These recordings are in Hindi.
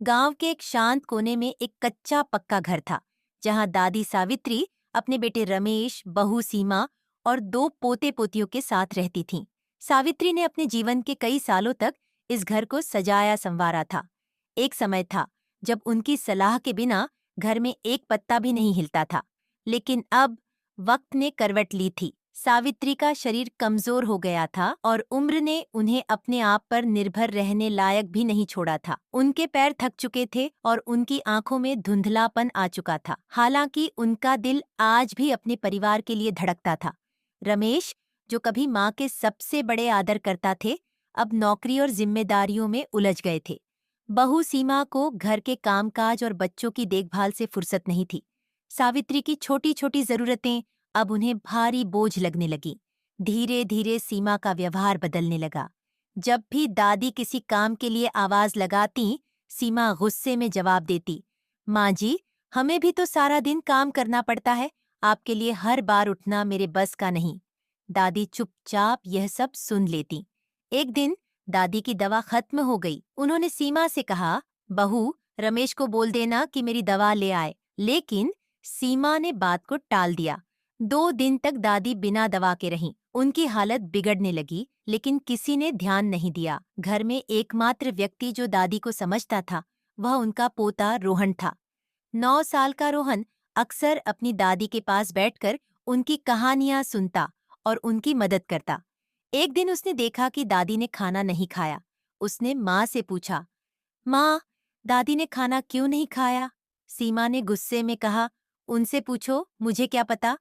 गांव के एक शांत कोने में एक कच्चा पक्का घर था, जहां दादी सावित्री अपने बेटे रमेश, बहू सीमा और दो पोते पोतियों के साथ रहती थीं। सावित्री ने अपने जीवन के कई सालों तक इस घर को सजाया संवारा था। एक समय था जब उनकी सलाह के बिना घर में एक पत्ता भी नहीं हिलता था। लेकिन अब वक्त ने करवट ली थी। सावित्री का शरीर कमजोर हो गया था और उम्र ने उन्हें अपने आप पर निर्भर रहने लायक भी नहीं छोड़ा था। उनके पैर थक चुके थे और उनकी आंखों में धुंधलापन आ चुका था। हालांकि उनका दिल आज भी अपने परिवार के लिए धड़कता था। रमेश, जो कभी माँ के सबसे बड़े आदर करता थे, अब नौकरी और जिम्मेदारियों में उलझ गए थे। बहू सीमा को घर के कामकाज और बच्चों की देखभाल से फुर्सत नहीं थी। सावित्री की छोटी छोटी जरूरतें अब उन्हें भारी बोझ लगने लगी। धीरे धीरे सीमा का व्यवहार बदलने लगा। जब भी दादी किसी काम के लिए आवाज लगाती, सीमा गुस्से में जवाब देती, माँ जी, हमें भी तो सारा दिन काम करना पड़ता है, आपके लिए हर बार उठना मेरे बस का नहीं। दादी चुपचाप यह सब सुन लेती। एक दिन दादी की दवा खत्म हो गई। उन्होंने सीमा से कहा, बहू, रमेश को बोल देना कि मेरी दवा ले आए। लेकिन सीमा ने बात को टाल दिया। 2 दिन तक दादी बिना दवा के रहीं। उनकी हालत बिगड़ने लगी, लेकिन किसी ने ध्यान नहीं दिया। घर में एकमात्र व्यक्ति जो दादी को समझता था, वह उनका पोता रोहन था। 9 साल का रोहन अक्सर अपनी दादी के पास बैठकर उनकी कहानियां सुनता और उनकी मदद करता। एक दिन उसने देखा कि दादी ने खाना नहीं खाया। उसने माँ से पूछा, माँ, दादी ने खाना क्यों नहीं खाया? सीमा ने गुस्से में कहा, उनसे पूछो, मुझे क्या पता।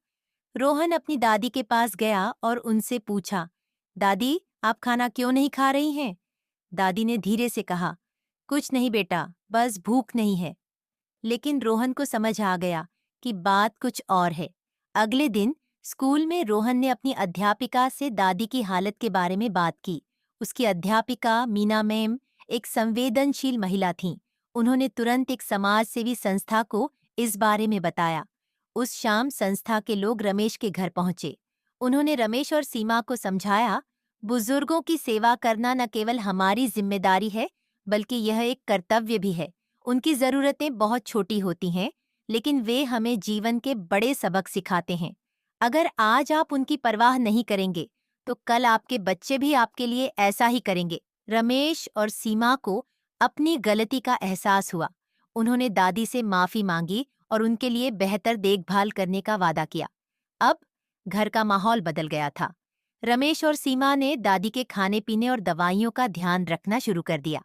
रोहन अपनी दादी के पास गया और उनसे पूछा, दादी, आप खाना क्यों नहीं खा रही हैं? दादी ने धीरे से कहा, कुछ नहीं बेटा, बस भूख नहीं है। लेकिन रोहन को समझ आ गया कि बात कुछ और है। अगले दिन स्कूल में रोहन ने अपनी अध्यापिका से दादी की हालत के बारे में बात की। उसकी अध्यापिका मीना मैम एक संवेदनशील महिला थीं। उन्होंने तुरंत एक समाज सेवी संस्था को इस बारे में बताया। उस शाम संस्था के लोग रमेश के घर पहुंचे। उन्होंने रमेश और सीमा को समझाया, बुजुर्गों की सेवा करना न केवल हमारी जिम्मेदारी है, बल्कि यह एक कर्तव्य भी है। उनकी जरूरतें बहुत छोटी होती हैं, लेकिन वे हमें जीवन के बड़े सबक सिखाते हैं। अगर आज आप उनकी परवाह नहीं करेंगे, तो कल आपके बच्चे भी आपके लिए ऐसा ही करेंगे। रमेश और सीमा को अपनी गलती का एहसास हुआ। उन्होंने दादी से माफी मांगी और उनके लिए बेहतर देखभाल करने का वादा किया। अब घर का माहौल बदल गया था। रमेश और सीमा ने दादी के खाने पीने और दवाइयों का ध्यान रखना शुरू कर दिया।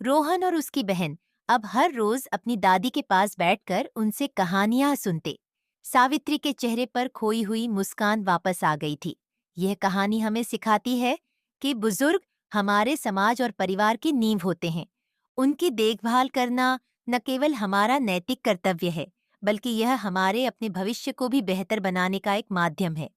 रोहन और उसकी बहन अब हर रोज अपनी दादी के पास बैठकर उनसे कहानियां सुनते। सावित्री के चेहरे पर खोई हुई मुस्कान वापस आ गई थी। यह कहानी हमें सिखाती है कि बुजुर्ग हमारे समाज और परिवार की नींव होते हैं। उनकी देखभाल करना न केवल हमारा नैतिक कर्तव्य है, बल्कि यह हमारे अपने भविष्य को भी बेहतर बनाने का एक माध्यम है।